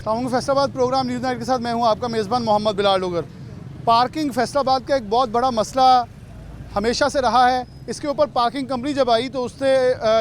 Faisalabad programme news night के साथ मैं हूं आपका मेज़बान मोहम्मद बिलाल डोगर। पार्किंग फैसलाबाद का एक बहुत बड़ा मसला हमेशा से रहा है। इसके ऊपर पार्किंग कंपनी जब आई तो उससे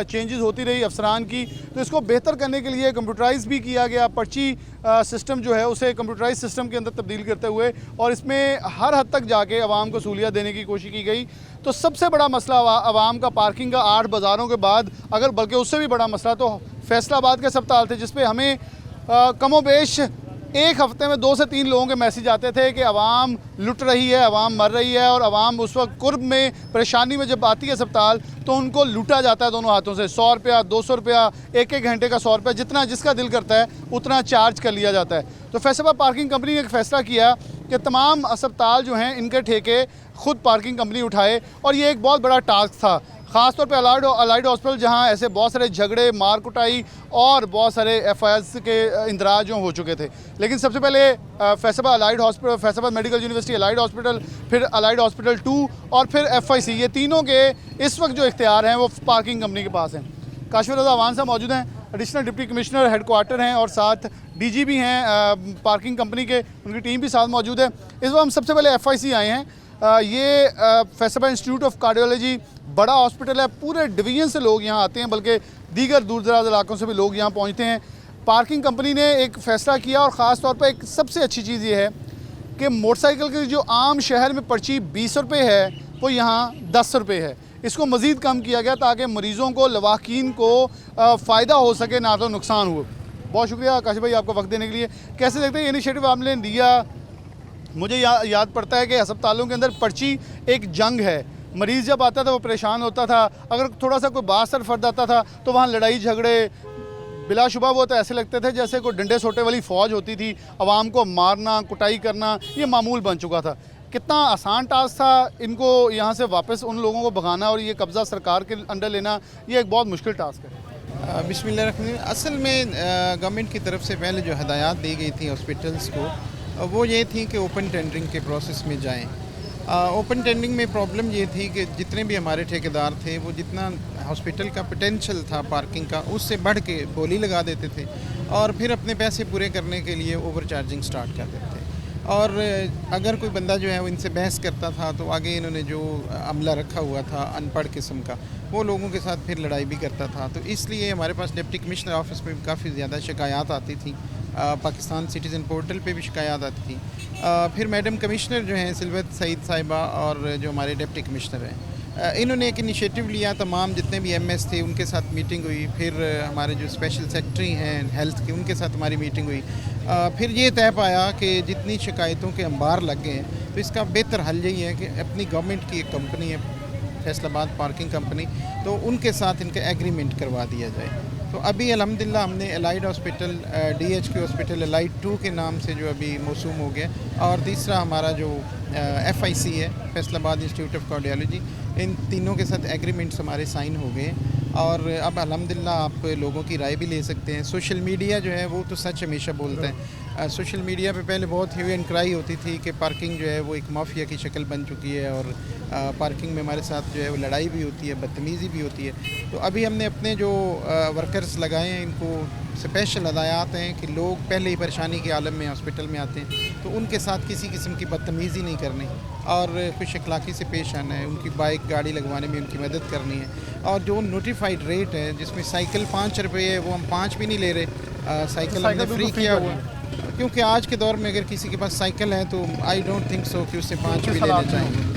चेंजेस होती रही अफसरान की, तो इसको बेहतर करने के लिए कंप्यूटराइज़ भी किया गया। पर्ची सिस्टम जो है उसे कंप्यूटराइज सिस्टम के अंदर तब्दील करते हुए और इसमें हर हद तक जाके आवाम को सहूलियत देने की कोशिश की गई। तो सबसे बड़ा मसला आवाम का पार्किंग का 8 बाज़ारों के बाद, अगर बल्कि उससे भी बड़ा मसला तो फैसलाबाद के अस्पताल थे, जिस पर हमें कमोबेश एक हफ़्ते में 2 से 3 लोगों के मैसेज आते थे कि आवाम लुट रही है, आवाम मर रही है। और आवाम उस वक्त कुर्ब में, परेशानी में जब आती है अस्पताल तो उनको लूटा जाता है दोनों हाथों से। 100 रुपया, 200 रुपया, एक घंटे का 100 रुपया, जितना जिसका दिल करता है उतना चार्ज कर लिया जाता है। तो फैसलाबाद पार्किंग कंपनी ने एक फ़ैसला किया कि तमाम अस्पताल जो हैं इनके ठेके खुद पार्किंग कंपनी उठाए। और ये एक बहुत बड़ा टास्क था, ख़ासतौर पे अलाइड हॉस्पिटल, जहाँ ऐसे बहुत सारे झगड़े, मार कुटाई और बहुत सारे एफआईआर्स के इंदराज हो चुके थे। लेकिन सबसे पहले Faisalabad allied hospital, Faisalabad medical university allied hospital, फिर अलाइड हॉस्पिटल 2 और फिर एफआईसी, ये तीनों के इस वक्त जो इख्तियार हैं वो पार्किंग कंपनी के पास हैं। काशिफ रज़ा अवान साहब मौजूद हैं, एडिशनल डिप्टी कमिश्नर हेडक्वार्टर हैं और साथ डीजी भी हैं पार्किंग कंपनी के, उनकी टीम भी साथ मौजूद है। इस वक्त हम सबसे पहले एफआईसी आए हैं। ये फैसलाबाद इंस्टीट्यूट ऑफ कार्डियोलॉजी बड़ा हॉस्पिटल है, पूरे डिवीज़न से लोग यहाँ आते हैं, बल्कि दीगर दूर दराज इलाकों से भी लोग यहाँ पहुँचते हैं। पार्किंग कंपनी ने एक फ़ैसला किया और ख़ास तौर पर एक सबसे अच्छी चीज़ ये है कि मोटरसाइकिल की जो आम शहर में पर्ची 20 रुपये है वो यहाँ 10 रुपये है। इसको मज़ीद कम किया गया ताकि मरीज़ों को, लवाकिन को फ़ायदा हो सके, ना तो नुकसान हो। बहुत शुक्रिया काशिफ भाई आपका वक्त देने के लिए। कैसे देखते हैं ये इनिशिएटिव आपने लिया? मुझे याद पड़ता है कि अस्पतालों के अंदर पर्ची एक जंग है। मरीज़ जब आता था वो परेशान होता था, अगर थोड़ा सा कोई बासर फर्द आता था तो वहाँ लड़ाई झगड़े, बिलाशुबा वो तो ऐसे लगते थे जैसे कोई डंडे सोटे वाली फ़ौज होती थी। आवाम को मारना, कुटाई करना ये मामूल बन चुका था। कितना आसान टास्क था इनको यहाँ से वापस उन लोगों को भगाना और ये कब्ज़ा सरकार के अंडर लेना, ये एक बहुत मुश्किल टास्क है। बिस्मिल्लाह। असल में गवर्नमेंट की तरफ से पहले जो हदायत दी गई थी हॉस्पिटल्स को, वो ये थी कि ओपन टेंडरिंग के प्रोसेस में जाएं। ओपन टेंडरिंग में प्रॉब्लम ये थी कि जितने भी हमारे ठेकेदार थे वो जितना हॉस्पिटल का पोटेंशियल था पार्किंग का उससे बढ़ के बोली लगा देते थे और फिर अपने पैसे पूरे करने के लिए ओवर चार्जिंग स्टार्ट कर देते थे। और अगर कोई बंदा जो है वो इनसे बहस करता था तो आगे इन्होंने जो अमला रखा हुआ था अनपढ़ किस्म का, वो लोगों के साथ फिर लड़ाई भी करता था। तो इसलिए हमारे पास डिप्टी कमिश्नर ऑफिस में काफ़ी ज़्यादा शिकायत आती थी, पाकिस्तान सिटीज़न पोर्टल पे भी शिकायत आती थी। फिर मैडम कमिश्नर जो हैं सिल्वत सईद साहिबा और जो हमारे डिप्टी कमिश्नर हैं, इन्होंने एक इनिशिएटिव लिया, तमाम जितने भी एमएस थे उनके साथ मीटिंग हुई। फिर हमारे जो स्पेशल सेक्रेटरी हैं हेल्थ के, उनके साथ हमारी मीटिंग हुई। फिर ये तय पाया कि जितनी शिकायतों के अंबार लग गए हैं तो इसका बेहतर हल यही है कि अपनी गवर्नमेंट की एक कंपनी है फैसलाबाद पार्किंग कंपनी, तो उनके साथ इनका एग्रीमेंट करवा दिया जाए। तो अभी अल्हम्दुलिल्लाह हमने allied hospital, DHQ hospital allied 2 के नाम से जो अभी मौसूम हो गया, और तीसरा हमारा जो एफआईसी है फैसलाबाद इंस्टीट्यूट ऑफ कार्डियोलॉजी, इन तीनों के साथ एग्रीमेंट्स हमारे साइन हो गए हैं। और अब अल्हम्दुलिल्लाह आप लोगों की राय भी ले सकते हैं। सोशल मीडिया जो है वो तो सच हमेशा बोलता है। सोशल मीडिया पे पहले बहुत ह्यू एंड क्राई होती थी कि पार्किंग जो है वो एक माफिया की शक्ल बन चुकी है और पार्किंग में हमारे साथ जो है वो लड़ाई भी होती है, बदतमीज़ी भी होती है। तो अभी हमने अपने जो वर्कर्स लगाए हैं इनको स्पेशल हदायत हैं कि लोग पहले ही परेशानी के आलम में हॉस्पिटल में आते हैं तो उनके साथ किसी किस्म की बदतमीज़ी नहीं करनी और खुश अखलाक़ी से पेश आना है। उनकी बाइक गाड़ी लगवाने में उनकी मदद करनी है। और जो नोटिफाइड रेट है जिसमें साइकिल 5 रुपये है वो हम 5 भी नहीं ले रहे, साइकिल हमने फ्री किया हुआ, क्योंकि आज के दौर में अगर किसी के पास साइकिल है तो आई डोंट थिंक सो कि उससे 5 भी लेने चाहिए।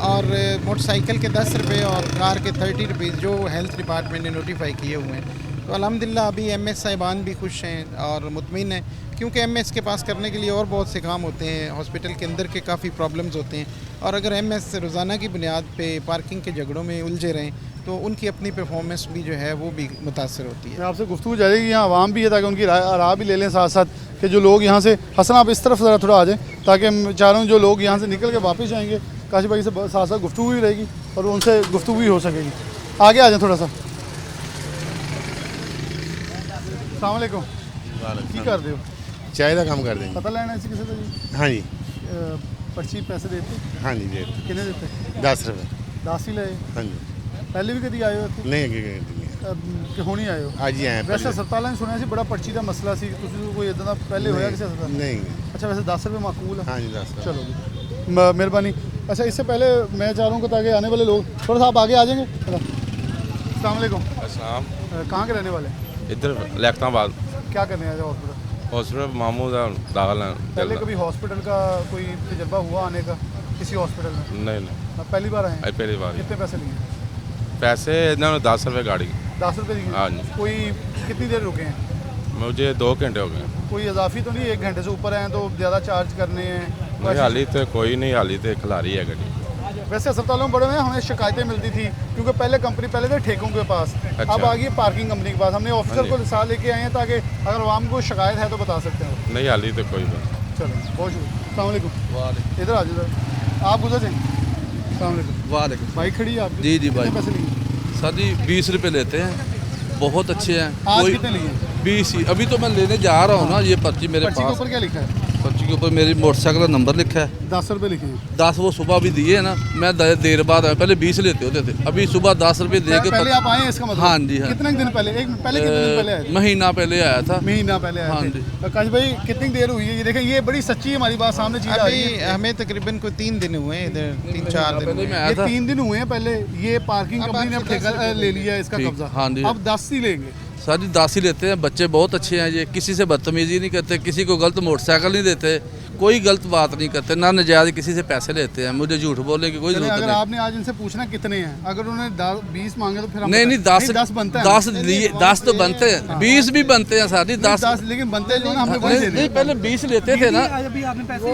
और मोटरसाइकिल के 10 रुपये और कार के 30 रुपीज़ जो हेल्थ डिपार्टमेंट ने नोटिफाई किए हुए हैं। तो अल्हम्दुलिल्लाह अभी एमएस साहिबान भी खुश हैं और मुतमिन हैं, क्योंकि एमएस के पास करने के लिए और बहुत से काम होते हैं, हॉस्पिटल के अंदर के काफ़ी प्रॉब्लम्स होते हैं। और अगर एमएस रोज़ाना की बुनियाद पे पार्किंग के झगड़ों में उलझे रहें तो उनकी अपनी परफॉर्मेंस भी जो है वो भी मुतासर होती है। आपसे गुफ्तगू जारी कि यहाँ आवाम भी है ताकि उनकी राह भी ले लें, साथ साथ कि जो लोग यहाँ से, हसन आप इस तरफ ज़रा थोड़ा आ जाएँ ताकि मैं चाह रहा हूँ जो लोग यहाँ से निकल के वापस जाएंगे काशिफ भाई से साथ साथ गुफ्तगू भी रहेगी और उनसे गुफ्तगू भी हो सकेगी। आगे आ जाए थोड़ा सा। अस्सलाम वालेकुम। की कर रहे हो? चाय का काम कर देंगे। पता लेना इसी किसी का जी? हाँ जी। पर्ची पैसे देते? हाँ जी देते। कितने देते? 10 रुपये। 10 ही ले? हाँ जी। पहले भी कभी आए हो? नहीं ਕਿ ਹੁਣੀ ਆਏ ਹੋ ਅੱਜ ਹੀ ਆਏ ਵੈਸੇ ਹਸਪਤਾਲਾਂ 'ਚ ਸੁਣਿਆ ਸੀ ਬੜਾ ਪਰਚੀ ਦਾ ਮਸਲਾ ਸੀ ਤੁਸੀਂ ਕੋਈ ਇਦਾਂ ਦਾ ਪਹਿਲੇ ਹੋਇਆ ਕਿਸੇ ਹਸਪਤਾਲ नहीं अच्छा वैसे 10 रुपये माकूल है हाँ जी 10 चलो जी मेहरबानी अच्छा इससे पहले मैं चाह रहा हूँ कि ताकि आने वाले लोग थोड़ा सा आप आगे आ जाएंगे अस्सलाम वालेकुम असलाम कहाँ के रहने वाले हैं? इधर लैकताबाद क्या करने आए हॉस्पिटल हॉस्पिटल मामू दाखिल हैं पहले कभी हॉस्पिटल का कोई तजर्बा हुआ आने का किसी हॉस्पिटल में नहीं नहीं आप पहली बार आए हैं आज पहली बार कितने पैसे लिए पैसे इन्होंने 10 रुपये गाड़ी 10 रुपये दिए हाँ जी। कोई कितनी देर रुके हैं मुझे 2 घंटे हो गए कोई इजाफी तो नहीं 1 घंटे से ऊपर आए हैं तो ज़्यादा चार्ज करने हैं नहीं हाली तो कोई नहीं हाली तो खिलाड़ी है गाड़ी वैसे अस्पतालों में बड़े में हमें शिकायतें मिलती थी क्योंकि पहले कंपनी पहले थे ठेकों के पास अब आ गई है पार्किंग कंपनी के पास हमने ऑफिसर को साथ लेके आए हैं ताकि अगर आवाम को शिकायत है तो बता सकते हैं नहीं हाली तो कोई नहीं चलो बहुत शुक्रिया अस्सलाम वालेकुम इधर आ जाओ आप गुजर जाएंगे अस्सलाम वालेकुम वालेकुम बाइक खड़ी है आपकी जी जी कितने भाई पैसे लिए सर जी 20 रुपये लेते हैं बहुत अच्छे हैं आज कितने लिए हैं? 20 ही अभी तो मैं लेने जा रहा हूँ ना ये पर्ची मेरे पर्ची के पास ऊपर क्या लिखा है पर्ची के ऊपर मेरी मोटरसाइकिल का नंबर लिखा है 10 रुपये लिखे हैं 10 वो सुबह भी दिए ना मैं देर बाद आया पहले 20 लेते होते थे अभी सुबह 10 रुपये दे के पहले आप आए हैं इसका मतलब हाँ जी, हाँ। कितने दिन पहले पहले कितने दिन पहले आए थे? महीना पहले आया था महीना पहले आए हाँ थे जी। आकाश भाई कितनी देर हुई है ये देखें ये बड़ी सच्ची हमारी बात सामने चीज आ रही अभी है हमें तकरीबन कोई 3 दिन हुए हैं इधर 3-4 दिन पहले हुए मैं हैं। आया ये था 3 दिन हुए हैं पहले ये पार्किंग अब कंपनी ने अब आपसे ठेका 10 ले लिया है इसका ठीक, कब्जा हाँ जी। अब 10 ही लेंगे सर जी 10 ही लेते हैं बच्चे बहुत अच्छे हैं ये किसी से बदतमीजी नहीं करते किसी को गलत मोटरसाइकिल नहीं देते कोई गलत बात नहीं करते ना नजायज किसी से पैसे लेते हैं मुझे झूठ बोलने की कोई चलिए, जरूरत अगर नहीं आपने आज इनसे पूछना कितने हैं अगर उन्होंने 20 मांगे तो फिर हम नहीं नहीं बताएं। 10 बनता है 10 लिए 10 तो बनते हैं 20 भी बनते हैं सारी 10 10 लेकिन बनते जो है ना हमने वही नहीं देने नहीं, हैं। पहले 20 लेते थे ना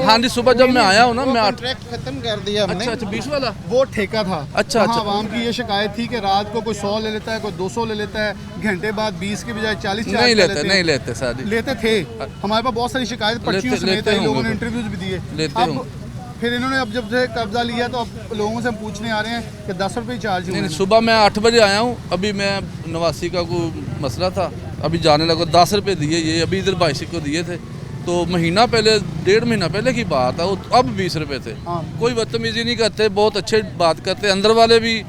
हाँ जी सुबह जब मैं आया हूँ ना वो मैं कॉन्ट्रैक्ट खत्म कर दिया हमने अच्छा अच्छा 20 वाला वो ठेका था अच्छा, वहाँ अच्छा। आवाम की ये शिकायत थी कि रात को कोई 100 ले लेता है कोई 200 ले लेता है घंटे बाद 20 के बजाय 40 चार्ज नहीं कर लेते हैं। नहीं लेते सारी लेते थे हमारे पास बहुत सारी शिकायत पर्चियों लेते- समेत लेते है होंगे लोगों ने फिर। इंटरव्यूज भी दिए लेते अब होंगे। फिर इन्होंने अब जब से कब्जा लिया तो अब लोगों से हम पूछने आ रहे हैं कि 10 रुपये चार्ज हुए नहीं हैं। नहीं सुबह मैं 8 बजे आया हूँ अभी मैं नवासी का कोई मसला था अभी जाने लगा 10 रुपये दिए ये अभी इधर बाइसिक को दिए थे तो महीना पहले 1.5 महीना पहले की बात है वो अब 20 रुपये थे हाँ। कोई बदतमीजी नहीं करते बहुत अच्छे बात करते अंदर वाले भी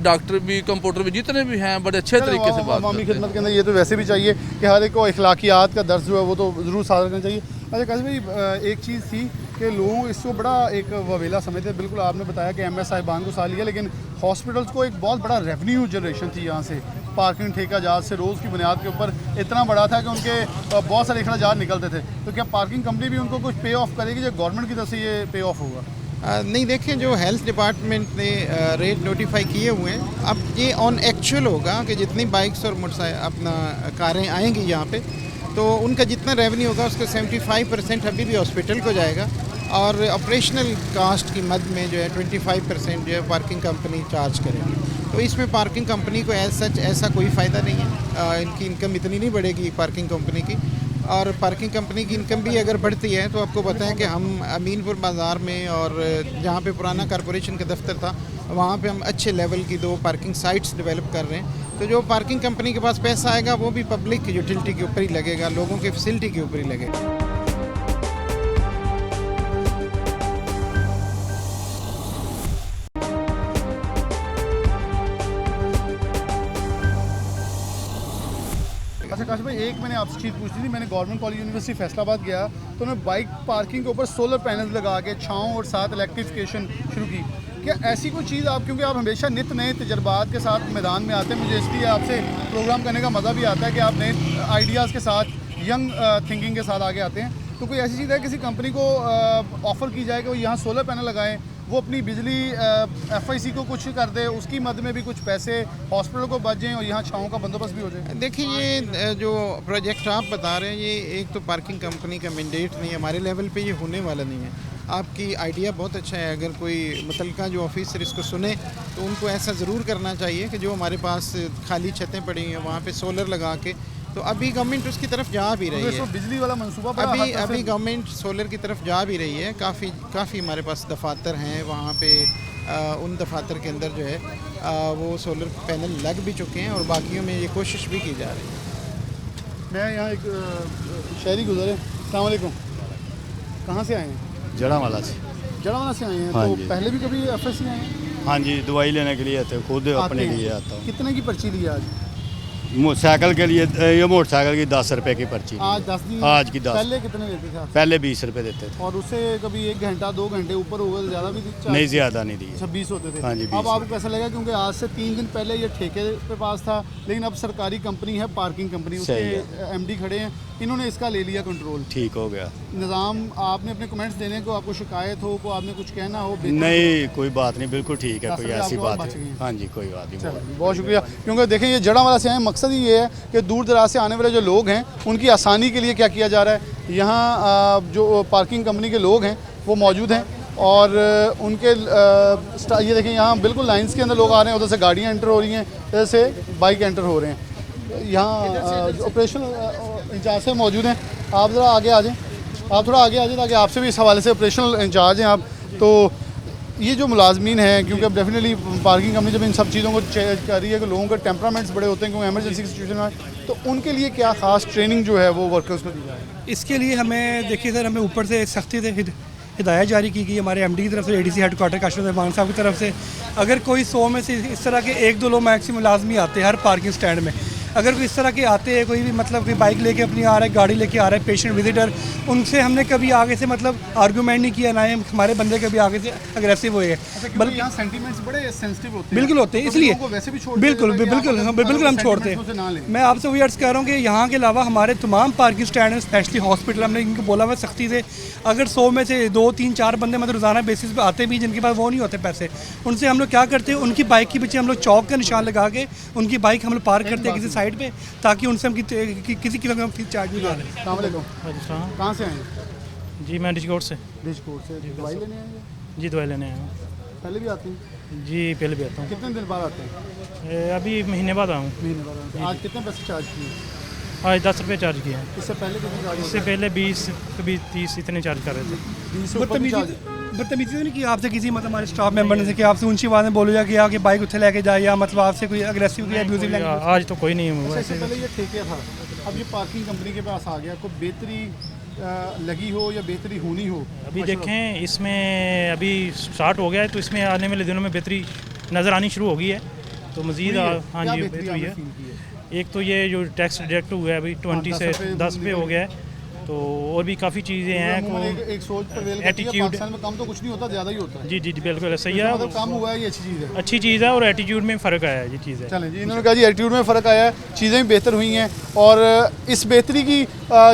डॉक्टर भी कंप्यूटर भी जितने भी हैं बड़े अच्छे तरीके से बात अवामी करते हैं खिदमत के अंदर ये तो वैसे भी चाहिए कि हर एक को इखलाकियात का दर्ज जो है वो तो ज़रूर साझा करना चाहिए अच्छा काजी भाई एक चीज़ थी कि लोग इसको बड़ा एक ववेला समझते हैं बिल्कुल आपने बताया कि MS साहिबान को साल लिया लेकिन हॉस्पिटल्स को एक बहुत बड़ा रेवेन्यू जनरेशन थी यहाँ से पार्किंग ठेका जहाज से रोज़ की बुनियाद के ऊपर इतना बड़ा था कि उनके बहुत सारे अखराजात निकलते थे तो क्या पार्किंग कंपनी भी उनको कुछ पे ऑफ करेगी या गवर्नमेंट की तरफ से ये पे ऑफ होगा नहीं देखें जो हेल्थ डिपार्टमेंट ने रेट नोटिफाई किए हुए हैं अब ये ऑन एक्चुअल होगा कि जितनी बाइक्स और मोटरसाइकिल अपना कारें आएंगी यहाँ पे तो उनका जितना रेवेन्यू होगा उसका 75% अभी भी हॉस्पिटल को जाएगा और ऑपरेशनल कास्ट की मद में जो है 25% जो है पार्किंग कंपनी चार्ज करेगी तो इसमें पार्किंग कंपनी को एज सच ऐसा कोई फ़ायदा नहीं है इनकी इनकम इतनी नहीं बढ़ेगी पार्किंग कंपनी की और पार्किंग कंपनी की इनकम भी अगर बढ़ती है तो आपको पता है कि हम अमीनपुर बाज़ार में और जहाँ पे पुराना कॉरपोरेशन का दफ्तर था वहाँ पे हम अच्छे लेवल की 2 पार्किंग साइट्स डेवलप कर रहे हैं तो जो पार्किंग कंपनी के पास पैसा आएगा वो भी पब्लिक यूटिलिटी के ऊपर ही लगेगा लोगों के फैसिलिटी के ऊपर ही लगेगा अच्छा काश भाई एक मैंने आपसे चीज़ पूछी थी मैंने गवर्नमेंट कॉलेज यूनिवर्सिटी फैसलाबाद गया तो मैं बाइक पार्किंग के ऊपर सोलर पैनल लगा के छाँव और साथ इलेक्ट्रिफिकेशन शुरू की क्या ऐसी कोई चीज़ आप क्योंकि आप हमेशा नित नए तजर्बात के साथ मैदान में आते हैं मुझे इसलिए आपसे प्रोग्राम करने का मज़ा भी आता है कि आप नए आइडियाज़ के साथ यंग थिंकिंग के साथ आगे आते हैं तो कोई ऐसी चीज़ है किसी कंपनी को ऑफ़र की जाए कि वो यहाँ सोलर पैनल लगाएं वो अपनी बिजली FIC को कुछ कर दे उसकी मद में भी कुछ पैसे हॉस्पिटल को बच जाएँ और यहाँ छाँव का बंदोबस्त भी हो जाए देखिए ये जो प्रोजेक्ट आप बता रहे हैं ये एक तो पार्किंग कंपनी का मैंडेट नहीं है हमारे लेवल पे ये होने वाला नहीं है आपकी आइडिया बहुत अच्छा है अगर कोई मुतलका जो ऑफिसर इसको सुने तो उनको ऐसा ज़रूर करना चाहिए कि जो हमारे पास खाली छतें पड़ी हैं वहाँ पे सोलर लगा के तो अभी गवर्नमेंट उसकी तरफ जा भी रही है बिजली वाला मंसूबा बड़ा अभी हद तक अभी से- गवर्नमेंट सोलर की तरफ जा भी रही है काफ़ी हमारे पास दफातर हैं वहाँ पे उन दफातर के अंदर जो है वो सोलर पैनल लग भी चुके हैं और बाकियों में ये कोशिश भी की जा रही है मैं यहाँ एक शहरी गुजरे अस्सलाम वालेकुम कहाँ से आए हैं जड़ावाला से जड़ावाला से आए हैं हाँ तो जी। पहले भी कभी FSC आए हैं हाँ जी दवाई लेने के लिए आते खुद आते अपने हैं। लिए आता हूँ कितने की पर्ची ली है आज मोटरसाइकिल के लिए ये मोटरसाइकिल की 10 रुपए की पर्ची आज 10 दिन आज की 10 पहले कितने लेते थे आप? पहले 20 रुपए देते थे। और उससे कभी 1 घंटा 2 घंटे ऊपर होगा तो ज़्यादा भी नहीं, ज़्यादा नहीं दिए। 26 होते थे। हाँ जी, 20 अब आपको कैसा लगा, क्योंकि आज से 3 दिन पहले ये ठेके पे पास था, लेकिन अब सरकारी कंपनी है, पार्किंग कंपनी, सही उसके एमडी खड़े हैं, इन्होंने इसका ले लिया कंट्रोल। ठीक हो गया। निज़ाम आपने अपने कमेंट्स देने को, आपको शिकायत हो को, आपने कुछ कहना हो, बेहतर नहीं, कोई बात नहीं, बिल्कुल ठीक है, 10 कोई रुपए ऐसी आपके और बात बच गए हैं। हाँ जी, कोई बात नहीं। चलो, बहुत शुक्रिया। क्योंकि देखें ये जड़ावाला से आए, मकसद ही ये है कि दूर दराज से आने वाले जो लोग हैं उनकी आसानी के लिए क्या किया जा रहा है। यहाँ जो पार्किंग कंपनी के लोग हैं वो मौजूद हैं और उनके ये देखें यहाँ बिल्कुल लाइंस के अंदर लोग आ रहे हैं, उधर से गाड़ियाँ एंटर हो रही हैं, इधर से बाइक एंटर हो रहे हैं। यहाँ ऑपरेशनल इंचार्ज से मौजूद हैं, आप ज़रा आगे आ जाएँ, आप थोड़ा आगे आ जाए ताकि आपसे भी इस हवाले से ऑपरेशनल इंचार्ज हैं आप। तो ये जो मुलाजमीन हैं, क्योंकि अब डेफिनेटली पार्किंग कंपनी जब इन सब चीज़ों को चेक कर रही है कि लोगों के टेम्परामेंट्स बड़े होते हैं क्योंकि एमरजेंसी की सिचुएशन में, तो उनके लिए क्या ख़ास ट्रेनिंग जो है वो वर्कर्स को दी जा रही है? इसके लिए हमें देखिए सर, हमें ऊपर से सख्ती से हिदायत जारी की गई हमारे एमडी की तरफ से, एडीसी हेडक्वार्टर काशिफ रहमान साहब की तरफ से। अगर कोई 100 में से इस तरह के 1-2 लोग मैक्सिमम लाजमी आते हैं हर पार्किंग स्टैंड में, अगर कोई इस तरह के आते हैं, कोई भी मतलब कोई बाइक लेके अपनी आ रहा है, गाड़ी लेके आ रहा है, पेशेंट विजिटर, उनसे हमने कभी आगे से मतलब आर्गूमेंट नहीं किया, ना ही हमारे बंदे कभी आगे से अग्रेसिव हुए हैं, बल्कि यहाँ सेंटीमेंट्स बड़े सेंसिटिव होते हैं। बिल्कुल होते हैं, तो इसलिए लोगों को वैसे भी छोड़ बिल्कुल दिया जाता है कि बिल्कुल आप बिल्कुल हम छोड़ते sentiments उसे ना लें। हैं। मैं आपसे वही अर्ज कर रहा हूँ कि यहाँ के अलावा हमारे तमाम पार्किंग स्टैंड हैं, स्पेशली हॉस्पिटल, हमने इनको बोला हुआ सख्ती से, अगर 100 में से 2-3-4 बंदे मतलब रोज़ाना बेसिस पे आते भी जिनके पास वो नहीं होते पैसे, उनसे हम लोग क्या करते हैं, उनकी बाइक के पीछे हम लोग चौक का निशान लगा के उनकी बाइक हम लोग पार्क करते हैं किसी साइड पे, ताकि उनसे हम किसी की हम फीस चार्ज नहीं कर रहे। अस्सलाम वालेकुम। कहाँ से आए हैं? जी मैं डिस्कोट से। डिस्कोट से। दवाई लेने आए हैं? जी दवाई लेने आया हूँ। पहले भी आते हैं? जी पहले भी आता हूँ। कितने दिन बाद आते हैं? अभी महीने बाद आया हूँ। महीने बाद आते हैं। आज कितने पैसे चार्ज किए? आज 10 रुपये चार्ज किए हैं। इससे पहले कितने चार्ज? इससे पहले 20 कभी 30 इतने चार्ज कर रहे थे। 20 से ऊपर भी चार्ज? बदतमीजी तो नहीं की आपसे किसी मतलब हमारे स्टाफ मेंबर ने से कि आपसे ऊंची आवाज़ में बोलो या कि आके बाइक उठे लेके जाए, या मतलब आपसे कोई अग्रेसिव या अब्यूजिव लैंग्वेज? आज तो कोई नहीं हुआ। इससे पहले ये ठेके था, अब ये पार्किंग कंपनी के पास आ गया, कोई बेहतरी लगी हो या बेहतरी होनी हो? अभी देखें इसमें अभी स्टार्ट हो गया है, तो इसमें आने वाले दिनों में बेहतरी नज़र आनी शुरू हो गई है। तो मज़ीद हाँ जी बेहतरी हुई है। एक तो ये जो टैक्स डिडक्ट हुआ है अभी 20 से 10 पे हो गया है, तो और भी काफ़ी चीज़ें हैं। एक सोच prevail करती है, एटीट्यूड पाकिस्तान में कम तो कुछ नहीं होता, ज़्यादा ही होता है। जी बिल्कुल सही है। मतलब कम हुआ है, ये अच्छी चीज़ है। अच्छी चीज़ है और एटीट्यूड में फ़र्क आया है, ये चीज़ है। चलें जी, इन्होंने कहा जी एटीट्यूड में फ़र्क आया है, चीज़ें भी बेहतर हुई हैं और इस बेहतरी की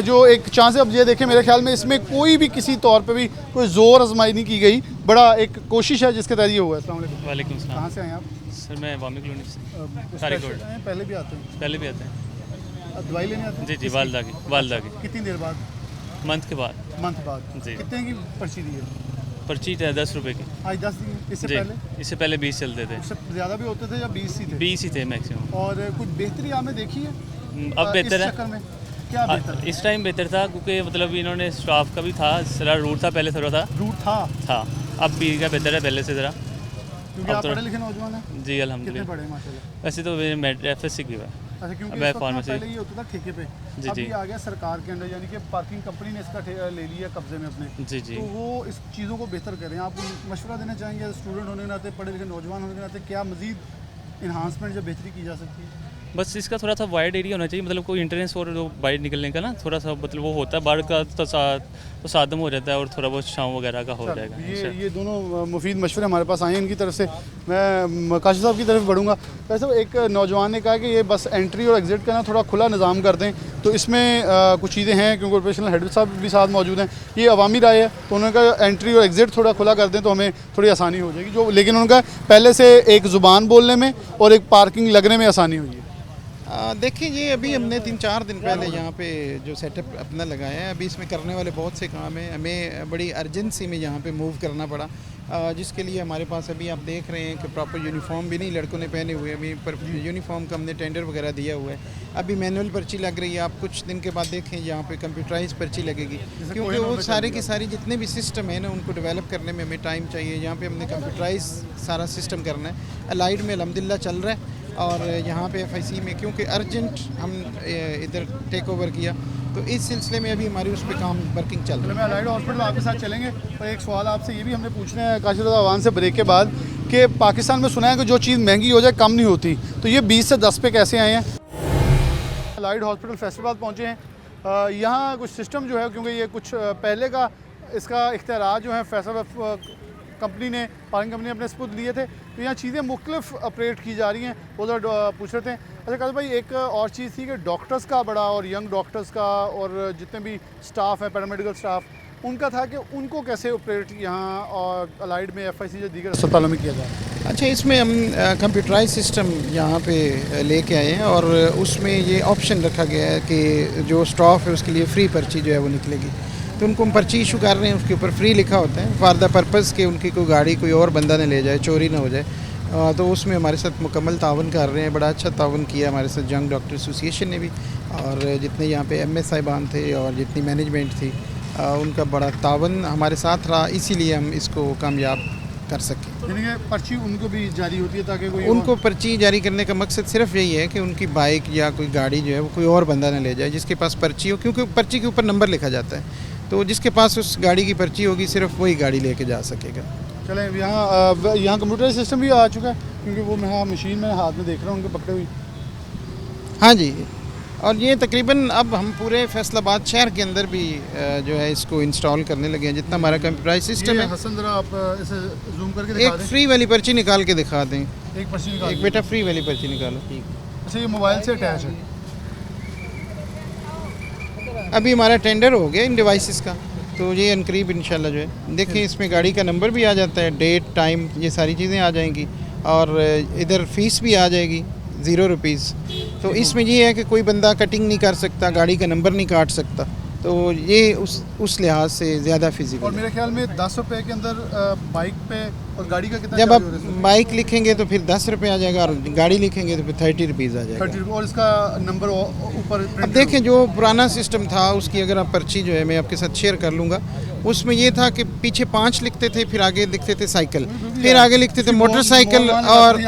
जो एक चांस है, अब ये देखें मेरे ख्याल में इसमें कोई भी किसी तौर पे भी कोई ज़ोर आजमाई नहीं की गई, बड़ा एक कोशिश है जिसके तहत ये हुआ है। अस्सलाम वालेकुम। वालेकुम सलाम। कहाँ से आए आप? सर मैं वामी कॉलोनी से। सारी स्पेशल कोड। आए हैं, पहले भी आते हैं? पहले भी आते हैं। दवाई लेने आते हैं? जी वालदा की कितनी देर बाद? मंथ के बाद। मंथ बाद। जी। कितने की पर्ची दी है? पर्ची 10 रुपए की। आज 10 दी, इससे जी पहले? इससे पहले 20 चलते थे। उससे ज़्यादा भी होते थे या 20 ही थे? 20 ही थे मैक्सिमम। और कुछ बेहतरी आपने देखी है अब बेहतर इस है। चक्कर में? क्या बेहतर है? इस टाइम बेहतर था क्योंकि मतलब इन्होंने स्टाफ का भी था, ज़रा रूट था पहले थोड़ा रूट था अब भी का बेहतर है पहले से ज़रा। क्योंकि अब आप तो- पढ़े लिखे नौजवान हैं? जी कितने अल्हम्दुलिल्लाह। पढ़े माशाल्लाह? वैसे तो मेरे FSC की हुआ है। अच्छा, क्योंकि अब इस वक्त ना फार्मेसी। पहले ये होता था ठेके पे, जी, अब जी। ये आ गया सरकार के अंदर, यानी कि पार्किंग कंपनी ने इसका ले लिया कब्जे में अपने। जी जी। तो वो इस चीज़ों को बेहतर करें। आप मशवरा देना चाहेंगे स्टूडेंट होने के नाते, पढ़े लिखे नौजवान होने के नाते, क्या मज़ीद इन्हांसमेंट या बेहतरी की जा सकती है? बस इसका थोड़ा सा वाइड एरिया होना चाहिए, मतलब कोई इंटरेंस और बाहर निकलने का ना थोड़ा सा मतलब वो होता है, बाहर का तो सादम हो जाता है और थोड़ा बहुत छाँव वगैरह का हो जाएगा। ये दोनों मुफीद मशवरे हमारे पास आए हैं इनकी तरफ से। मैं काशिफ साहब की तरफ बढ़ूँगा। वैसे एक नौजवान ने कहा कि ये बस एंट्री और एग्ज़िट का ना थोड़ा खुला निज़ाम कर दें, तो इसमें कुछ चीज़ें हैं, क्योंकि ऑपरेशनल हेड साहब भी साथ मौजूद हैं, ये अवामी राय है, तो उन्होंने कहा एंट्री और एग्ज़िट थोड़ा खुला कर दें तो हमें थोड़ी आसानी हो जाएगी। जो लेकिन उनका पहले से एक ज़ुबान बोलने में और एक पार्किंग लगने में आसानी हुई है। देखिए ये अभी हमने 3-4 दिन पहले यहाँ पे जो सेटअप अपना लगाया है, अभी इसमें करने वाले बहुत से काम हैं, हमें बड़ी अर्जेंसी में यहाँ पे मूव करना पड़ा, जिसके लिए हमारे पास अभी आप देख रहे हैं कि प्रॉपर यूनिफॉर्म भी नहीं लड़कों ने पहने हुए, अभी पर यूनिफॉर्म का हमने टेंडर वगैरह दिया हुआ है। अभी मैनुअल पर्ची लग रही है, आप कुछ दिन के बाद देखें यहाँ पे कंप्यूटराइज पर्ची लगेगी, क्योंकि वो सारे की सारी जितने भी सिस्टम है ना उनको डेवलप करने में हमें टाइम चाहिए। यहाँ पे हमने कंप्यूटराइज सारा सिस्टम करना है। अलाइड में अल्हम्दुलिल्लाह चल रहा है और यहाँ पे FIC में क्योंकि अर्जेंट हम इधर टेक ओवर किया, तो इस सिलसिले में अभी हमारी उस पर काम वर्किंग चल रहा है। मैं अलाइड हॉस्पिटल आपके साथ चलेंगे, और एक सवाल आपसे ये भी हमने पूछना है काशिफ अवान से ब्रेक के बाद कि पाकिस्तान में सुना है कि जो चीज़ महंगी हो जाए कम नहीं होती, तो ये 20 से 10 पे कैसे आए हैं? अलाइड हॉस्पिटल फैसलाबाद पहुँचे हैं। यहाँ कुछ सिस्टम जो है, क्योंकि ये कुछ पहले का इसका इख्तियार जो है फैसलाबाद कंपनी ने, पार्किंग कंपनी ने अपने सपुर्द लिए थे, तो यहाँ चीज़ें मुख्तलिफ ऑपरेट की जा रही हैं। उधर पूछ रहे थे। अच्छा कादिर भाई, एक और चीज़ थी कि डॉक्टर्स का बड़ा, और यंग डॉक्टर्स का, और जितने भी स्टाफ है, पैरामेडिकल स्टाफ, उनका था कि उनको कैसे ऑपरेट यहाँ और अलाइड में, FIC जो दीगर अस्पतालों में किया जाए। अच्छा, इसमें हम कंप्यूटराइज सिस्टम यहाँ पे लेके आए हैं और उसमें ये ऑप्शन रखा गया है कि जो स्टाफ है उसके लिए फ्री पर्ची जो है वो निकलेगी। तो उनको हम पर्ची इशू कर रहे हैं, उसके ऊपर फ्री लिखा होता है फॉर द पर्पज़ कि उनकी कोई गाड़ी कोई और बंदा ना ले जाए, चोरी ना हो जाए। तो उसमें हमारे साथ मुकम्मल तावन कर रहे हैं। बड़ा अच्छा तावन किया हमारे साथ यंग डॉक्टर एसोसिएशन ने भी, और जितने यहाँ पे MS साहिबान थे और जितनी मैनेजमेंट थी उनका बड़ा तावन हमारे साथ रहा, इसीलिए हम इसको कामयाब कर सकें। यानी कि पर्ची उनको भी जारी होती है ताकि कोई उनको पर्ची जारी करने का मकसद सिर्फ यही है कि उनकी बाइक या कोई गाड़ी जो है वो कोई और बंदा ना ले जाए जिसके पास पर्ची हो, क्योंकि पर्ची के ऊपर नंबर लिखा जाता है। तो जिसके पास उस गाड़ी की पर्ची होगी सिर्फ वही गाड़ी लेके जा सकेगा। चलें, यहाँ कंप्यूटर सिस्टम भी आ चुका है, क्योंकि वो मैं मशीन में हाथ में देख रहा हूँ उनके पकड़े हुई। हाँ जी, और ये तकरीबन अब हम पूरे फैसलाबाद शहर के अंदर भी जो है इसको इंस्टॉल करने लगे हैं, जितना हमारा कंप्यूटराइज सिस्टम है। हसन जरा आप इसे जूम करके दिखा एक दें। फ्री वाली पर्ची निकाल के दिखा दें। एक पर्ची निकाल एक दें। बेटा फ्री वाली पर्ची निकालो। अच्छा, ये मोबाइल से अटैच है। अभी हमारा टेंडर हो गया इन डिवाइसेस का, तो ये अनकरीब इंशाल्लाह जो है देखिए इसमें गाड़ी का नंबर भी आ जाता है, डेट टाइम ये सारी चीज़ें आ जाएंगी, और इधर फ़ीस भी आ जाएगी ₹0। तो इसमें ये है कि कोई बंदा कटिंग नहीं कर सकता, गाड़ी का नंबर नहीं काट सकता, तो ये उस लिहाज से ज़्यादा और फिजिकल। मेरे ख्याल में ₹10 के अंदर बाइक पे, और गाड़ी का कितना जब चार्ज आप हो रहा है इसमें? बाइक लिखेंगे तो फिर ₹10 आ जाएगा, और गाड़ी लिखेंगे तो फिर ₹30 आ जाएगा। 30, और इसका नंबर ऊपर अब देखें, जो पुराना सिस्टम था उसकी अगर आप पर्ची जो है मैं आपके साथ शेयर कर लूँगा, उसमें ये था कि पीछे 5 लिखते थे, फिर आगे लिखते थे साइकिल, फिर आगे लिखते थे मोटरसाइकिल, और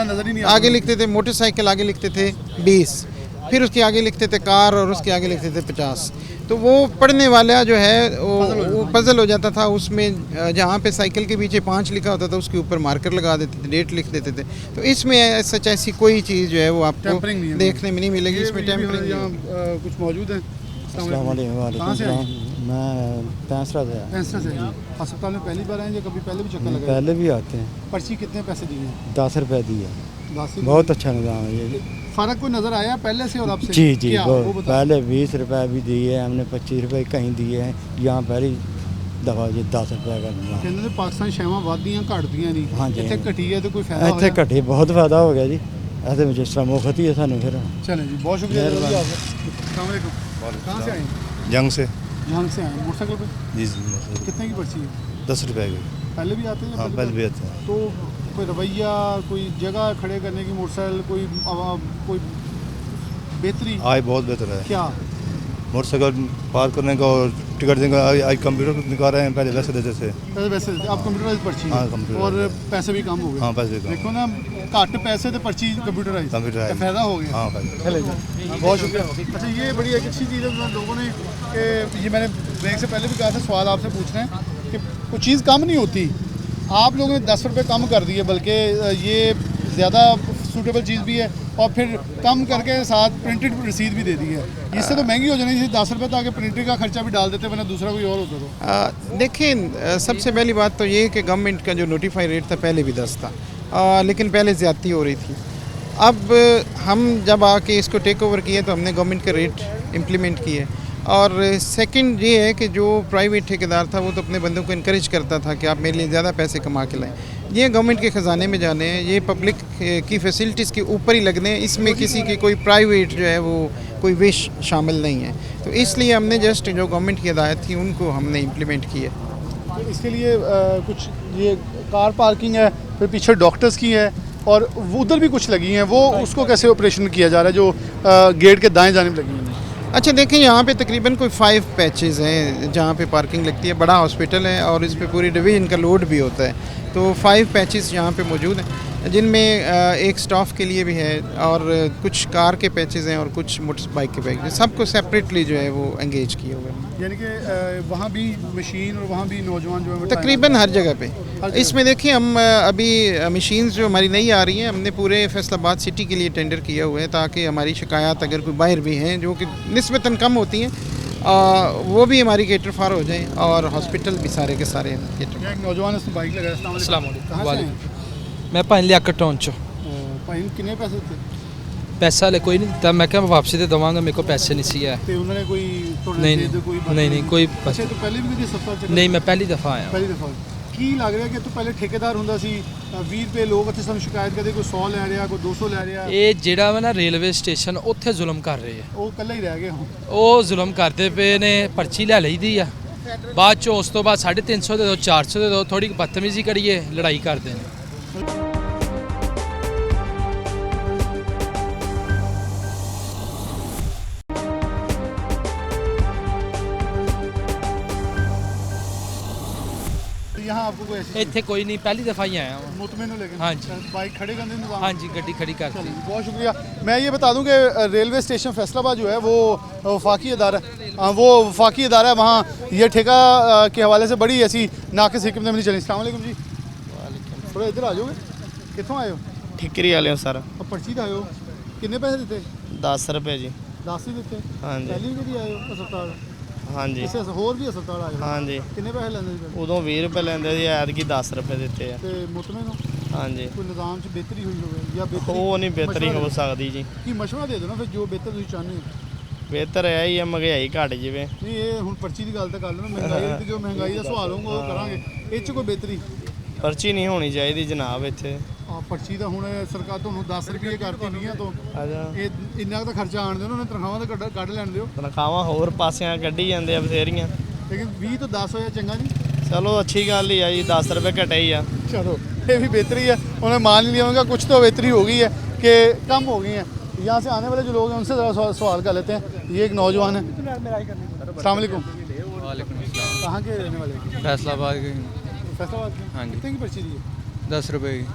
आगे लिखते थे मोटरसाइकिल, आगे लिखते थे 20, फिर उसके आगे लिखते थे कार, और उसके आगे लिखते थे 50। तो वो पढ़ने वाला जो है वो पजल हो जाता था। उसमें जहाँ पे साइकिल के पीछे 5 लिखा होता था उसके ऊपर मार्कर लगा देते थे, डेट लिख देते थे। तो इसमें सच ऐसी कोई चीज़ जो है वो आपको देखने में नहीं मिलेगी। इसमें टेम्परिंग यहाँ कुछ मौजूद है। कहाँ से आए? मैं पैंसरा से आया। पैंसरा से अस्पताल में पहली बार आए या कभी पहले भी चक्कर लगाए? पहले भी आते हैं। पर्ची कितने पैसे दिए? ₹10 दी है। 10 बहुत अच्छा निज़ाम है ये। फ़र्क कोई नज़र आया पहले से और अब से? जी जी, क्या? बहुत। वो बताओ। पहले ₹20 भी दिए, हमने ₹25 कहीं दिए हैं, यहाँ पहली दफ़ा ये ₹10 का निज़ाम। कहते हैं पाकिस्तान शैवां वादियाँ घटदियाँ नहीं। हाँ जी, इतने हाँ जी। घटी है तो कोई फायदा ਇੱਥੇ ਘਟੇ बहुत फ़ायदा हो गया जी। ऐसे में जिस तरह मुफ्त ही है सानू फिर। चलें जी, बहुत शुक्रिया। अस्सलाम वालेकुम। कहाँ से आए? जंग से। जहाँ से आए? मोटरसाइकिल पे? जी कितने की पर्ची है? ₹10 की। पहले भी आते हैं? हाँ, पहले भी आते हैं। तो कोई रवैया, कोई जगह खड़े करने की मोटरसाइकिल, कोई बेहतरी? आज बहुत बेहतर है। क्या? मोटरसाइकिल पार करने का और टिकट देने का आज कंप्यूटर निकाल रहे हैं, पहले वैसे देते थे। पहले वैसे आप कंप्यूटराइज पर्ची हाँ, है, कंप्यूटराइज। और पैसे भी कम हो गए। हाँ, पैसे भी कम। देखो ना, घट पैसे तो पर्ची कंप्यूटराइज, कंप्यूटराइज। फायदा हो गया। हाँ, फायदा। चले जी, बहुत शुक्रिया। अच्छा, ये बड़ी एक अच्छी चीज़ है जो लोगों ने, कि ये मैंने ब्रेक से पहले भी कहा था, सवाल आपसे पूछ रहे हैं कि कुछ चीज़ कम नहीं होती। आप लोगों ने ₹10 कम कर दिए, बल्कि ये ज़्यादा सूटेबल चीज़ भी है, और फिर कम करके साथ प्रिंटेड रसीद भी दे दी है। इससे तो महंगी हो जानी चाहिए ₹10, ताकि प्रिंटिंग का खर्चा भी डाल देते, वरना दूसरा कोई और होता तो। देखिए, सबसे पहली बात तो ये है कि गवर्नमेंट का जो नोटिफाई रेट था पहले भी 10 था, लेकिन पहले ज़्यादती हो रही थी। अब हम जब आके इसको टेक ओवर किए तो हमने गवर्नमेंट का रेट इम्प्लीमेंट किए। और सेकंड ये है कि जो प्राइवेट ठेकेदार था वो तो अपने बंदों को इनकरेज करता था कि आप मेरे लिए ज़्यादा पैसे कमा के लाएं। ये गवर्नमेंट के ख़जाने में जाने हैं, ये पब्लिक की फैसिलिटीज़ के ऊपर ही लगने हैं। इसमें किसी की कोई प्राइवेट जो है वो कोई विश शामिल नहीं है। तो इसलिए हमने जस्ट जो गवर्नमेंट की हिदायत थी उनको हमने इम्प्लीमेंट किया। तो इसके लिए कुछ ये कार पार्किंग है, फिर पीछे डॉक्टर्स की है, और उधर भी कुछ लगी हैं, वो उसको कैसे ऑपरेशन किया जा रहा है जो गेट के दाएं जानिब लगी हैं? अच्छा, देखें, यहाँ पे तकरीबन कोई 5 पैचेस हैं जहाँ पे पार्किंग लगती है। बड़ा हॉस्पिटल है और इस पे पूरी डिवीज़न का लोड भी होता है। तो 5 पैचेस यहाँ पे मौजूद हैं, जिनमें एक स्टाफ के लिए भी है और कुछ कार के पैचेस हैं और कुछ मोटर बाइक के पैचेस, सबको सेपरेटली जो है वो एंगेज किए हुए हैं। यानी कि वहाँ भी मशीन और वहाँ भी नौजवान जो है वो तकरीबन हर जगह पे। इसमें देखिए हम अभी मशीन्स जो हमारी नई आ रही हैं, हमने पूरे फैसलाबाद सिटी के लिए टेंडर किया हुआ है, ताकि हमारी शिकायत अगर कोई बाहर भी हैं जो कि निस्बतन कम होती हैं, वो भी हमारी केटर फार हो जाएं और हॉस्पिटल भी सारे के सारे केटर। एक नौजवान उसने बाइक लगाया। अस्सलाम वालेकुम। मैं भाई लिया टोन चो भाई कितने पैसे थे? पैसा ले कोई नहीं दिता, मैं क्या वापसी दे देवांगा, मेरे को पैसे नहीं सी है। ਤੇ ਉਹਨਾਂ ਨੇ ਕੋਈ नहीं नहीं कोई ਅੱਛਾ ਤੂੰ ਪਹਿਲੇ ਵੀ ਕਿਤੇ ਸਫਰ ਚ नहीं मैं पहली दफ़ा आया ਪਹਿਲੀ ਦਫਾ ਕੀ ਲੱਗ ਰਿਹਾ ਕਿ ਤੂੰ ਪਹਿਲੇ ਠੇਕੇਦਾਰ ਹੁੰਦਾ ਸੀ 20 ਰੁਪਏ ਲੋਕ ਇੱਥੇ ਸਾਨੂੰ ਸ਼ਿਕਾਇਤ ਕਰਦੇ ਕੋਈ 100 ਲੈ ਰਿਹਾ ਕੋਈ 200 ਲੈ ਰਿਹਾ ਇਹ ਜਿਹੜਾ ਵਾ ਨਾ ਰੇਲਵੇ ਸਟੇਸ਼ਨ ਉੱਥੇ ਜ਼ੁਲਮ ਕਰ ਰਹੇ ਆ, ਉਹ ਇਕੱਲਾ ਹੀ ਰਹਿ ਗਿਆ ਹੁਣ ਉਹ ਜ਼ੁਲਮ ਕਰਦੇ ਪਏ ਨੇ, ਪਰਚੀ ਲੈ ਲਈਦੀ ਆ, ਬਾਅਦ ਚੋਂ ਉਸ ਤੋਂ ਬਾਅਦ 350 ਦੇ ਦਿਓ 400 ਦੇ ਦਿਓ, ਥੋੜੀ ਬਦਤਮੀਜ਼ੀ ਕਰੀਏ ਲੜਾਈ ਕਰਦੇ ਨੇ। यहाँ आपको कोई ऐसी ਇੱਥੇ ਕੋਈ ਨਹੀਂ, ਪਹਿਲੀ ਦफ़ਾ ही आया हूँ। मुतमिन हो लेकिन हाँ जी। बाइक खड़े करने निज़ाम हाँ जी, गड्डी खड़ी करती चलिए, बहुत शुक्रिया। मैं ये बता दूं कि रेलवे स्टेशन फैसलाबाद जो है वो वफाकी अदारा है, वहाँ ये ठेका के हवाले से बड़ी ऐसी नाक़िस हिकमत मिली चली। अस्सलाम वालेकुम जी, थोड़ा इधर आ जाओगे, कितों आए हो? ठिकरी वाले हो सर। अब पर्ची तो आए हो, कितने पैसे देते? 10 रुपए जी। 10 ही देते? हाँ जी। पहली भी आए हो अस्पताल? हाँ जी। इसे होर भी अस्पताल आए हो? हाँ जी। कितने पैसे लेंदे जी? उदों 20 रुपए लेंदे जी, ऐतकी 10 रुपए दिते आ। ते मुतमिन हो? हाँ जी। कोई निज़ाम च बेहतरी हुई होवे या बेहतरी वो नहीं बेहतरी मशवरा हो दे- सकती जी। की मशवरा दे दो ना फिर जो बेहतर तुसीं चाहते हो। बेहतर है ही महंगाई घट जाए। नहीं ये हुण पर्ची की गल तो कर लो ना, महंगाई ते जो महंगाई का सवाल होगा वो करांगे, इस च कोई बेहतरी पर्ची नहीं होनी चाहिए जनाब इत्थे। पर्ची तो हुण सरकार ਤੁਹਾਨੂੰ 10 ਰੁਪਏ ਕਰਤੀ 20 ਤੋਂ अच्छा ਇਹ ਇੰਨਾ ਕੁ ਤਾਂ ਖਰਚਾ ਆਣ ਦਿਓ ਨਾ, ਉਹਨੇ ਤਨਖਾਹਾਂ ਤਾਂ ਕੱਢ ਲੈਣ ਦਿਓ, तनखावां होर पासियां कड्ढी जांदे आ बथेरियां। लेकिन 20 ਤੋਂ 10 ਹੋਇਆ ਚੰਗਾ नहीं। चलो अच्छी गल ही है जी, 10 रुपए घटे ही आ। चलो ये भी बेहतरी है, उन्हें मान लिया होगा कुछ तो बेहतरी हो गई है कि कम हो गई है। यहाँ से आने वाले जो लोग हैं उनसे ज़रा सवाल कर लेते हैं। ये एक नौजवान है। अस्सलाम वालेकुम। वालेकुम अस्सलाम। कहाँ के रहने वाले हैं? फैसलाबाद के फैसलाबाद के। हाँ जी। कितने की पर्ची दी है? 10 रुपए की।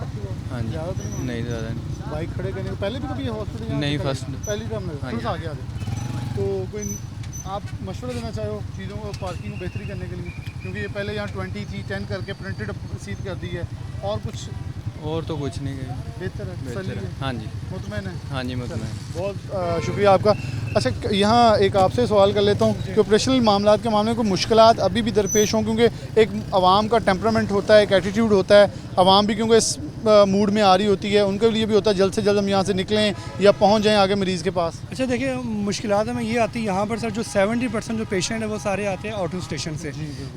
हाँ जी। ज़्यादा तो नहीं? नहीं ज़्यादा नहीं। बाइक खड़े करने को पहले भी कभी हॉस्पिटल नहीं, फर्स्ट। पहली टाइम हाँ फिर जी। आगे आगे तो कोई आप मशवरा देना चाहे हो चीज़ों को पार्किंग को बेहतरी करने के लिए, क्योंकि ये पहले यहाँ 20 थी 10 करके प्रिंटेड सीट कर दी है, और कुछ और तो कुछ नहीं गए। बेहतर है बेहतर तसल्ली है। है, हाँ जी। मुतमैन है। हाँ जी मुतमैन। बहुत शुक्रिया आपका। अच्छा यहाँ एक आपसे सवाल कर लेता हूँ कि ऑपरेशनल मामलात के मामले में कोई मुश्किलात अभी भी दरपेश हों, क्योंकि एक आवाम का टेम्परामेंट होता है, एक एटीट्यूड होता है, आवाम भी क्योंकि इस मूड में आ रही होती है, उनके लिए भी होता है जल्द से जल्द हम यहाँ से निकलें या पहुँच जाएँ आगे मरीज़ के पास। अच्छा देखिए, मुश्किलात में ये आती है यहाँ पर सर, जो 70% जो पेशेंट है वो सारे आते हैं आउट स्टेशन से,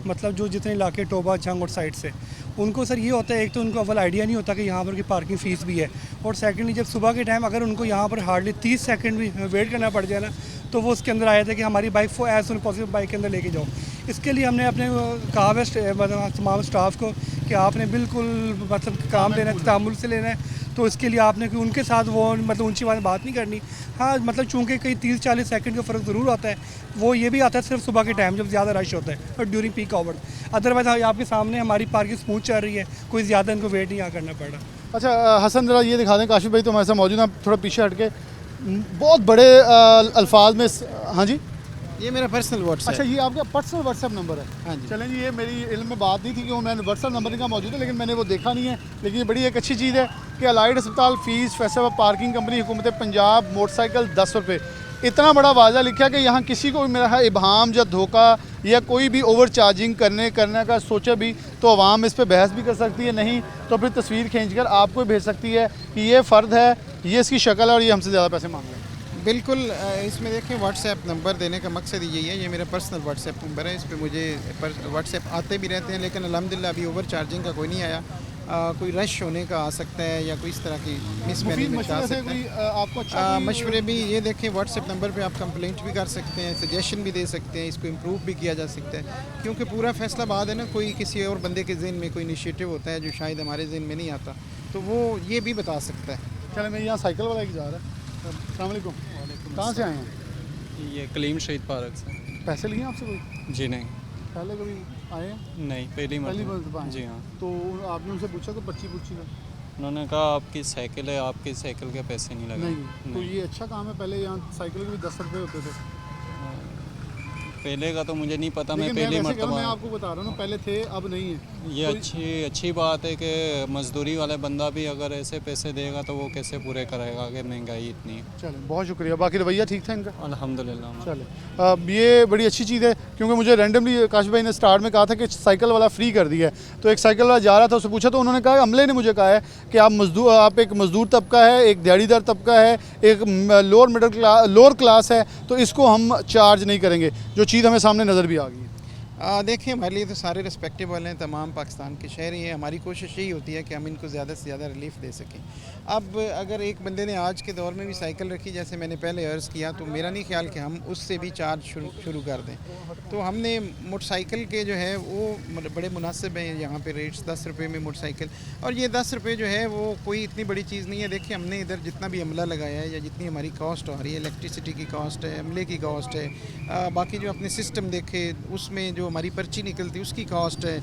मतलब जो जितने इलाके टोबा छंग और साइड से, उनको सर ये होता है, एक तो उनको अव्वल आइडिया नहीं होता कि यहाँ पर की पार्किंग फ़ीस भी है, और सेकेंडली जब सुबह के टाइम अगर उनको यहाँ पर हार्डली 30 सेकंड भी वेट करना पड़ जाए ना, तो वो उसके अंदर आया था कि हमारी bike as soon possible bike के अंदर लेके जाओ। इसके लिए हमने अपने कहा है मतलब तमाम स्टाफ को कि आपने बिल्कुल मतलब काम लेना है, तामुल से लेना है, तो इसके लिए आपने कि उनके साथ वो मतलब ऊंची बात नहीं करनी। हाँ मतलब चूँकि कई 30-40 सेकंड का फ़र्क ज़रूर आता है, वो ये भी आता है सिर्फ सुबह के टाइम जब ज़्यादा रश होता है और ड्यूरिंग पीक आवर्स। अदरवाइज़ आपके सामने हमारी पार्किंग स्मूथ चल रही है, कोई ज़्यादा इनको वेट नहीं करना पड़ रहा। अच्छा हसन ज़रा ये दिखा दें, काशिफ भाई तो हमारे साथ मौजूद हैं, थोड़ा पीछे हट के बहुत बड़े अल्फाज में। हाँ जी, ये मेरा पर्सनल व्हाट्सएप। अच्छा ये आपका पर्सनल व्हाट्सएप नंबर है? हाँ जी। चलें जी, ये मेरी इल्म में बात नहीं थी कि वो मैंने व्हाट्सएप नंबर इनका मौजूद है, लेकिन मैंने वो देखा नहीं है। लेकिन ये बड़ी एक अच्छी चीज़ है कि अलाइड अस्पताल फ़ीस फैसला पार्किंग कंपनी हुकूमत पंजाब मोटरसाइकिल 10 रुपये, इतना बड़ा वाज़ा लिखा कि यहाँ किसी को भी मेरा इबहाम या धोखा या कोई भी ओवर चार्जिंग करने का सोचे भी तो अवाम इस पर बहस भी कर सकती है, नहीं तो फिर तस्वीर खींचकर आपको भेज सकती है कि ये फ़र्द है, ये इसकी शक्ल है और ये हमसे ज़्यादा पैसे मांग रहे हैं। बिल्कुल, इसमें देखें व्हाट्सएप नंबर देने का मकसद यही है, ये मेरा पर्सनल व्हाट्सएप नंबर है, इस पर मुझे व्हाट्सएप आते भी रहते हैं, लेकिन अल्हम्दुलिल्लाह अभी ओवर चार्जिंग का कोई नहीं आया। कोई रश होने का आ सकता है या कोई इस तरह की मिसमैनेजमेंट आ सकता है। आपको अच्छा मशवरे भी ये देखें, व्हाट्सएप नंबर पे आप कंप्लेंट भी कर सकते हैं, सजेशन भी दे सकते हैं, इसको इम्प्रूव भी किया जा सकता है, क्योंकि पूरा फैसलाबाद है ना, कोई किसी और बंदे के जहन में कोई इनिशिएटिव होता है जो शायद हमारे जहन में नहीं आता, तो वो ये भी बता सकता है। चले मैं यहाँ साइकिल वाला एक जा रहा है। अस्सलाम वालेकुम, कहाँ से आए हैं? ये कलीम शहीद पार्क से। पैसे लिए आपसे कोई? जी नहीं। पहले कभी आए हैं? नहीं, पहली मरतबा आए हैं। जी हाँ। तो आपने उनसे पूछा तो पर्ची पुर्ची का? उन्होंने कहा आपकी साइकिल है, आपकी साइकिल के पैसे नहीं लगे। नहीं। तो ये अच्छा काम है, पहले यहाँ साइकिल के भी 10 रुपये होते थे। पहले का तो मुझे नहीं पता, मैं लेकिन पहली वैसे कह रहा हूं, मैं मरतबा। आपको बता रहा हूँ, पहले थे अब नहीं है। ये तो अच्छी बात है कि मजदूरी वाले बंदा भी अगर ऐसे पैसे देगा तो वो कैसे पूरे करेगा कि महंगाई इतनी है। चलें, बहुत शुक्रिया। बाकी रवैया ठीक था इनका? अल्हम्दुलिल्लाह। चले, अब ये बड़ी अच्छी चीज़ है, क्योंकि मुझे रैंडमली काश भाई ने स्टार्ट में कहा था कि साइकिल वाला फ्री कर दिया है। तो एक साइकिल वाला जा रहा था, उससे पूछा तो उन्होंने कहा, अमले ने मुझे कहा है कि आप एक मजदूर तबका है, एक दिहाड़ीदार तबका है, एक लोअर क्लास है, तो इसको हम चार्ज नहीं करेंगे। जो चीज़ हमें सामने नज़र भी आ गई है। देखिए, हमारे लिए तो सारे रिस्पेक्टेबल हैं, तमाम पाकिस्तान के शहरी हैं। हमारी कोशिश यही होती है कि हम इनको ज़्यादा से ज़्यादा रिलीफ दे सकें। अब अगर एक बंदे ने आज के दौर में भी साइकिल रखी, जैसे मैंने पहले अर्ज़ किया, तो मेरा नहीं ख्याल कि हम उससे भी चार्ज शुरू कर दें। तो हमने मोटरसाइकिल के जो है वो बड़े मुनासिब हैं यहाँ पे रेट्स, 10 रुपये में मोटरसाइकिल। और ये 10 रुपये जो है वो कोई इतनी बड़ी चीज़ नहीं है। देखिए, हमने इधर जितना भी अमला लगाया है या जितनी हमारी कॉस्ट आ रही है, इलेक्ट्रिसिटी की कॉस्ट है, अमले की कॉस्ट है, बाकी जो अपने सिस्टम देखे उसमें जो हमारी पर्ची निकलती उसकी कॉस्ट है,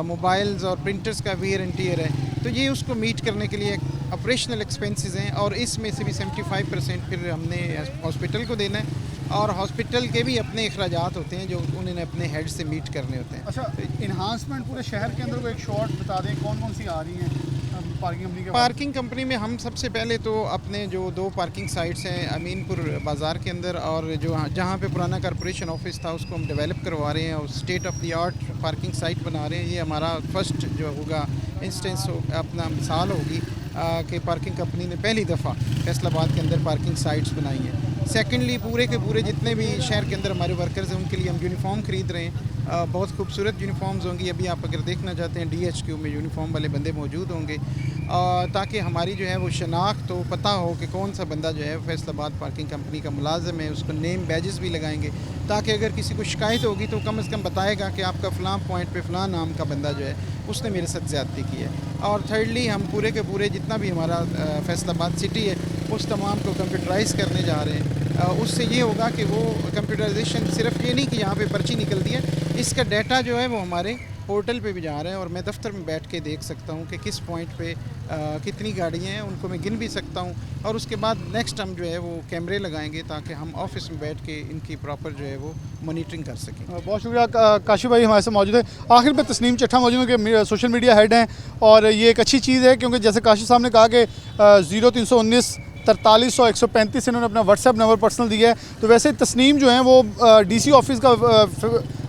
मोबाइल्स और प्रिंटर्स का वेयर एंड टियर है, तो ये उसको मीट करने के लिए ऑपरेशनल एक्सपेंसेस हैं। और इसमें से भी 75% फिर हमने हॉस्पिटल को देना है, और हॉस्पिटल के भी अपने अखराजात होते हैं जो उन्होंने अपने हेड से मीट करने होते हैं। अच्छा, इन्हांसमेंट पूरे शहर के अंदर को एक शॉर्ट बता दें, कौन कौन सी आ रही हैं पार्किंग कंपनी में? हम सबसे पहले तो अपने जो 2 पार्किंग साइट्स हैं अमीनपुर बाज़ार के अंदर, और जो जहाँ पे पुराना कॉरपोरेशन ऑफिस था उसको हम डेवलप करवा रहे हैं और state of the art parking site बना रहे हैं। ये हमारा फर्स्ट जो होगा इंस्टेंस अपना मिसाल होगी कि पार्किंग कंपनी ने पहली दफ़ा फैसलाबाद के अंदर पार्किंग साइट्स बनाई हैं। सेकेंडली, पूरे के पूरे जितने भी शहर के अंदर हमारे वर्कर्स हैं उनके लिए हम यूनिफॉर्म ख़रीद रहे हैं। बहुत खूबसूरत यूनिफॉर्म्स होंगी। अभी आप अगर देखना चाहते हैं DHQ में यूनिफॉर्म वाले बंदे मौजूद होंगे, ताकि हमारी जो है वो शनाख्त हो, पता हो कि कौन सा बंदा जो है फैसलाबाद पार्किंग कंपनी का मुलाजिम है। उसको नेम बैजेस भी लगाएंगे ताकि अगर किसी को शिकायत होगी तो कम से कम बताएगा कि आपका फ़लाँ पॉइंट पे फ़लाँ नाम का बंदा जो है उसने मेरे साथ ज़्यादती की है। और थर्डली, हम पूरे के पूरे जितना भी हमारा फैसलाबाद सिटी है उस तमाम को कंप्यूटराइज़ करने जा रहे हैं। उससे ये होगा कि वो कंप्यूटराइजेशन सिर्फ ये नहीं कि यहाँ पे पर्ची निकलती है, इसका डाटा जो है वो हमारे पोर्टल पे भी जा रहा है, और मैं दफ्तर में बैठ के देख सकता हूँ कि किस पॉइंट पे कितनी गाड़ियाँ हैं, उनको मैं गिन भी सकता हूँ। और उसके बाद नेक्स्ट हम जो है वो कैमरे लगाएंगे ताकि हम ऑफिस में बैठ के इनकी प्रॉपर जो है वो मॉनिटरिंग कर सकें। बहुत शुक्रिया। काशिफ भाई हमारे साथ मौजूद है। आखिर में तस्नीम चट्ठा मौजूद है कि सोशल मीडिया हेड हैं, और ये एक अच्छी चीज़ है क्योंकि जैसे काशिफ साहब ने कहा कि 0319 4300 135 इन्होंने अपना व्हाट्सएप नंबर पर्सनल दिया है। तो वैसे तस्नीम जो है वो DC ऑफिस का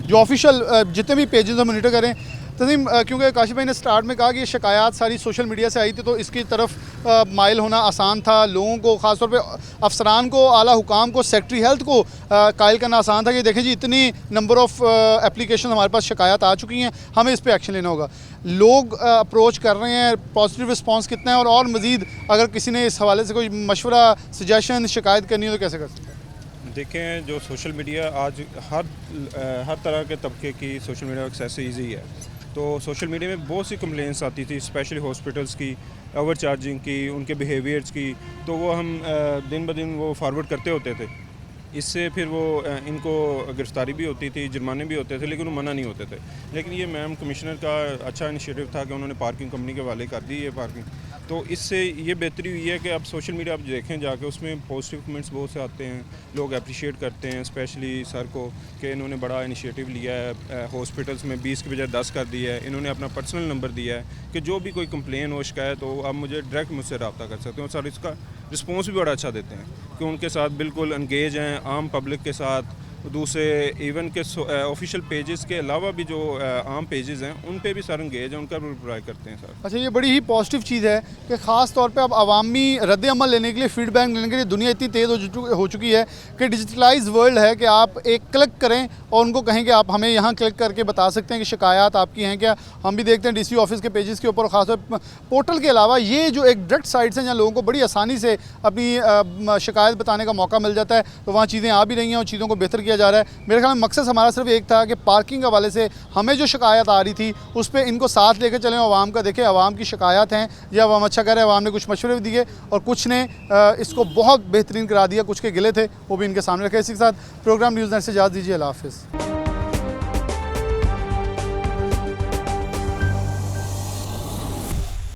जो ऑफिशियल जितने भी पेजेस हैं मॉनिटर करें। तस्नीम, क्योंकि काशिफ भाई ने स्टार्ट में कहा कि ये शिकायत सारी सोशल मीडिया से आई थी, तो इसकी तरफ माइल होना आसान था। लोगों को, ख़ासतौर पे अफसरान को, आला हुकाम को, सेक्रेटरी हेल्थ को कायल करना आसान था कि देखें जी इतनी नंबर ऑफ़ एप्लीकेशन हमारे पास शिकायत आ चुकी हैं, हमें इस पर एक्शन लेना होगा। लोग अप्रोच कर रहे हैं, पॉजिटिव रिस्पॉन्स कितना है, और मज़ीद अगर किसी ने इस हवाले से कोई मशवरा, सजेशन, शिकायत करनी हो तो कैसे कर सकते हैं? देखें, जो सोशल मीडिया आज हर तरह के तबके की सोशल मीडिया एक्सेस ईजी है। तो सोशल मीडिया में बहुत सी कंप्लेंट्स आती थी, स्पेशली हॉस्पिटल्स की, ओवर चार्जिंग की, उनके बिहेवियर्स की, तो वो हम दिन ब दिन वो फॉरवर्ड करते होते थे। इससे फिर वो इनको गिरफ्तारी भी होती थी, जुर्माने भी होते थे, लेकिन वो मना नहीं होते थे। लेकिन ये मैम कमिश्नर का अच्छा इनिशिएटिव था कि उन्होंने पार्किंग कंपनी के हवाले कर दी ये पार्किंग। तो इससे ये बेहतरी हुई है कि अब सोशल मीडिया आप देखें जाके, उसमें पॉजिटिव कमेंट्स बहुत से आते हैं, लोग अप्रिशिएट करते हैं स्पेशली सर को कि इन्होंने बड़ा इनिशिएटिव लिया है। हॉस्पिटल्स में 20 के बजाय 10 कर दिया है। इन्होंने अपना पर्सनल नंबर दिया है कि जो भी कोई कंप्लेन हो, शिकायत हो, आप मुझे डायरेक्ट मुझसे रब्ता कर सकते हो। सर इसका रिस्पॉन्स भी बड़ा अच्छा देते हैं कि उनके साथ बिल्कुल एंगेज हैं, आम पब्लिक के साथ। दूसरे इवन के ऑफिशियल पेजेस के अलावा भी जो आम पेजेस हैं उन पे भी सर एंगेज हैं, उनका भी रिप्लाई करते हैं सर। अच्छा, ये बड़ी ही पॉजिटिव चीज़ है कि ख़ास तौर पे अब अवामी रद्द अमल लेने के लिए, फीडबैक लेने के लिए दुनिया इतनी तेज़ हो चुकी है कि डिजिटलाइज वर्ल्ड है कि आप एक क्लिक करें और उनको कहें कि आप हमें यहाँ क्लिक करके बता सकते हैं कि शिकायत आपकी हैं क्या। हम भी देखते हैं DC ऑफिस के पेजेस के ऊपर, ख़ासतौर पर पोर्टल के अलावा ये जो एक डायरेक्ट साइट्स हैं जहाँ लोगों को बड़ी आसानी से अपनी शिकायत बताने का मौका मिल जाता है, तो वहाँ चीज़ें आ भी रही हैं और चीज़ों को बेहतर किया जा रहा है। मेरे ख्याल में मकसद हमारा सिर्फ एक था कि पार्किंग के हवाले से हमें जो शिकायत आ रही थी उस पर इनको साथ लेकर चलें, आवाम का देखें, आवाम की शिकायत हैं या आवाम अच्छा कर रहे हैं। आवाम ने कुछ मशवरे भी दिए और कुछ ने इसको बहुत बेहतरीन करा दिया, कुछ के गिले थे वो भी इनके सामने रखे। इसी के साथ प्रोग्राम न्यूज़ नेट से इजाज़त दीजिए। अल्लाह हाफ़िज़।